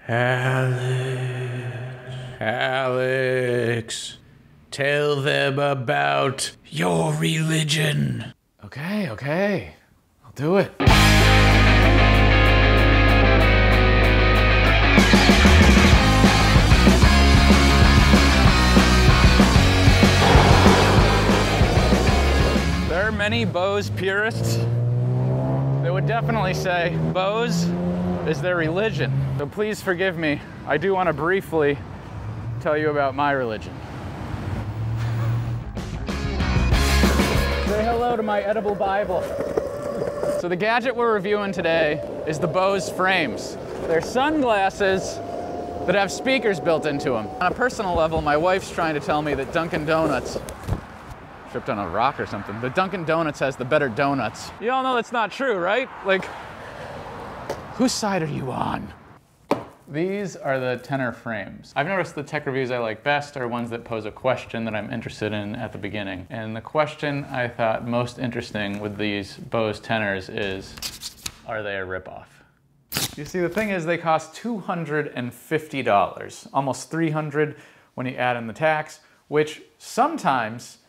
Alex, tell them about your religion. Okay, I'll do it. There are many Bose purists that would definitely say Bose is their religion. So please forgive me. I do want to briefly tell you about my religion. Say hello to my edible Bible. So the gadget we're reviewing today is the Bose frames. They're sunglasses that have speakers built into them. On a personal level, my wife's trying to tell me that Dunkin' Donuts tripped on a rock or something. The Dunkin' Donuts has the better donuts. You all know that's not true, right? Like, whose side are you on? These are the Tenor frames. I've noticed the tech reviews I like best are ones that pose a question that I'm interested in at the beginning. And the question I thought most interesting with these Bose Tenors is, are they a ripoff? You see, the thing is they cost $250, almost $300 when you add in the tax, which sometimes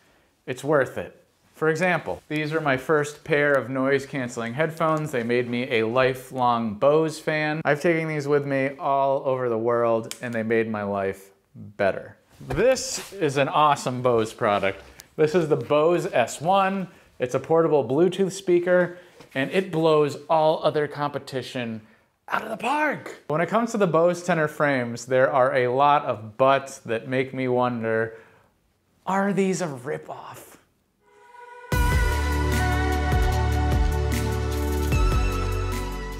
it's worth it. For example, these are my first pair of noise-canceling headphones. They made me a lifelong Bose fan. I've taken these with me all over the world, and they made my life better. This is an awesome Bose product. This is the Bose S1. It's a portable Bluetooth speaker, and it blows all other competition out of the park. When it comes to the Bose Tenor frames, there are a lot of buts that make me wonder, are these a ripoff?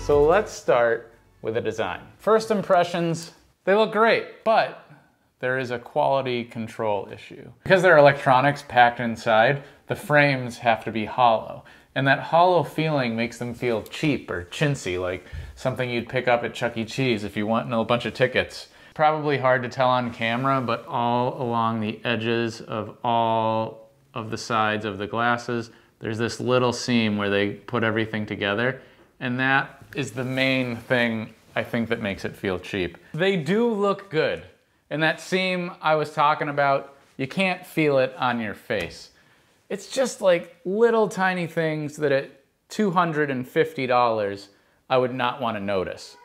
So let's start with the design. First impressions, they look great, but there is a quality control issue. Because they're electronics packed inside, the frames have to be hollow. And that hollow feeling makes them feel cheap or chintzy, like something you'd pick up at Chuck E. Cheese if you want a bunch of tickets. Probably hard to tell on camera, but all along the edges of all of the sides of the glasses, there's this little seam where they put everything together, and that is the main thing I think that makes it feel cheap. They do look good, and that seam I was talking about, you can't feel it on your face. It's just like little tiny things that at $250 I would not want to notice.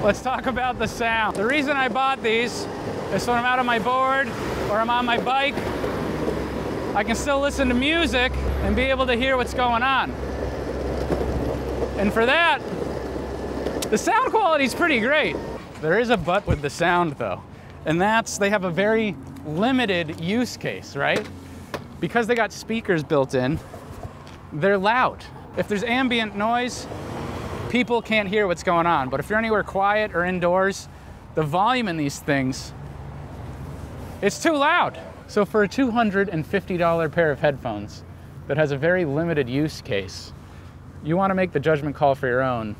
Let's talk about the sound. The reason I bought these is when I'm out on my board or I'm on my bike, I can still listen to music and be able to hear what's going on. And for that, the sound quality is pretty great. There is a but with the sound though, and that's they have a very limited use case, right? Because they got speakers built in, they're loud. If there's ambient noise, people can't hear what's going on. But if you're anywhere quiet or indoors, the volume in these things, it's too loud. So for a $250 pair of headphones that has a very limited use case, you want to make the judgment call for your own.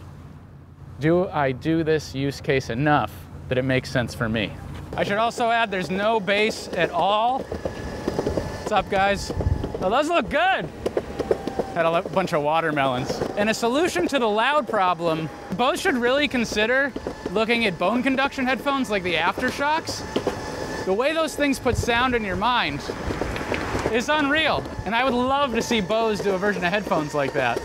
Do I do this use case enough that it makes sense for me? I should also add there's no bass at all. What's up, guys? Oh, those look good. Had a bunch of watermelons. And a solution to the loud problem, Bose should really consider looking at bone conduction headphones like the Aftershocks. The way those things put sound in your mind is unreal. And I would love to see Bose do a version of headphones like that.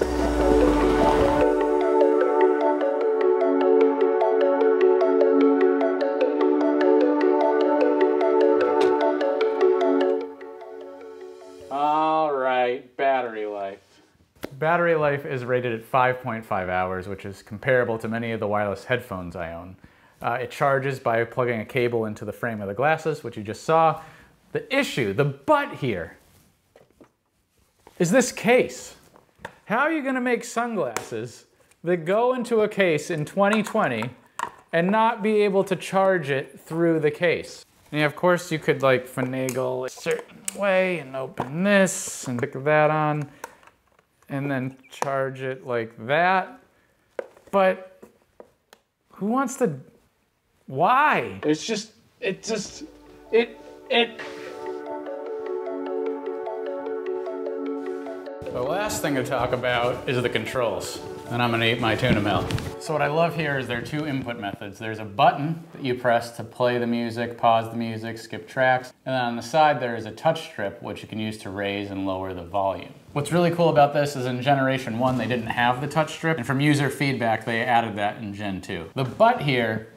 All right, battery life. Battery life is rated at 5.5 hours, which is comparable to many of the wireless headphones I own. It charges by plugging a cable into the frame of the glasses, which you just saw. The issue, the but here, is this case. How are you going to make sunglasses that go into a case in 2020 and not be able to charge it through the case? And of course, you could like finagle a certain way and open this and stick that on and then charge it like that. But who wants to, why? It's just, it The last thing to talk about is the controls. And I'm gonna eat my tuna melt. So what I love here is there are two input methods. There's a button that you press to play the music, pause the music, skip tracks. And then on the side there is a touch strip which you can use to raise and lower the volume. What's really cool about this is in Generation 1 they didn't have the touch strip, and from user feedback they added that in Gen 2. The butt here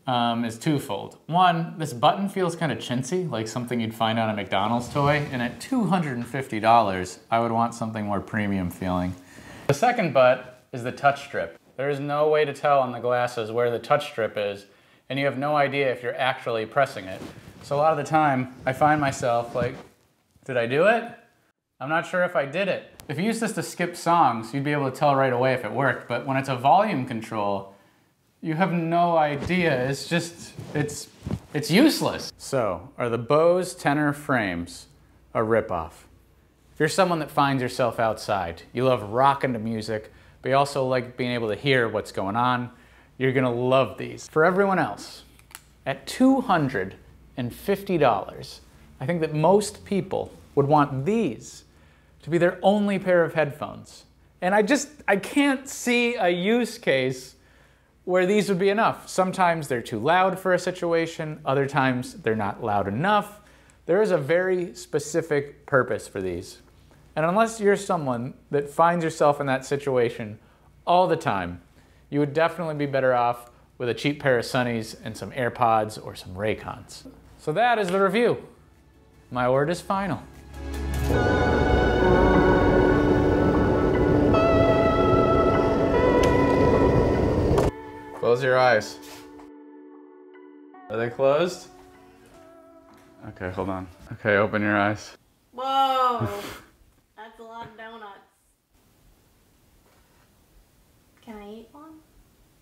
is twofold. One, this button feels kind of chintzy, like something you'd find on a McDonald's toy, and at $250, I would want something more premium feeling. The second butt is the touch strip. There is no way to tell on the glasses where the touch strip is, and you have no idea if you're actually pressing it. So a lot of the time, I find myself like, did I do it? I'm not sure if I did it. If you use this to skip songs, you'd be able to tell right away if it worked, but when it's a volume control, you have no idea. It's just, it's useless. So, are the Bose Tenor frames a ripoff? If you're someone that finds yourself outside, you love rocking to music, but you also like being able to hear what's going on, you're gonna love these. For everyone else, at $250, I think that most people would want these to be their only pair of headphones. And I can't see a use case where these would be enough. Sometimes they're too loud for a situation, other times they're not loud enough. There is a very specific purpose for these. And unless you're someone that finds yourself in that situation all the time, you would definitely be better off with a cheap pair of Sonys and some AirPods or some Raycons. So that is the review. My word is final. Close your eyes. Are they closed? Okay, hold on. Okay, open your eyes. Whoa! That's a lot of donuts. Can I eat one?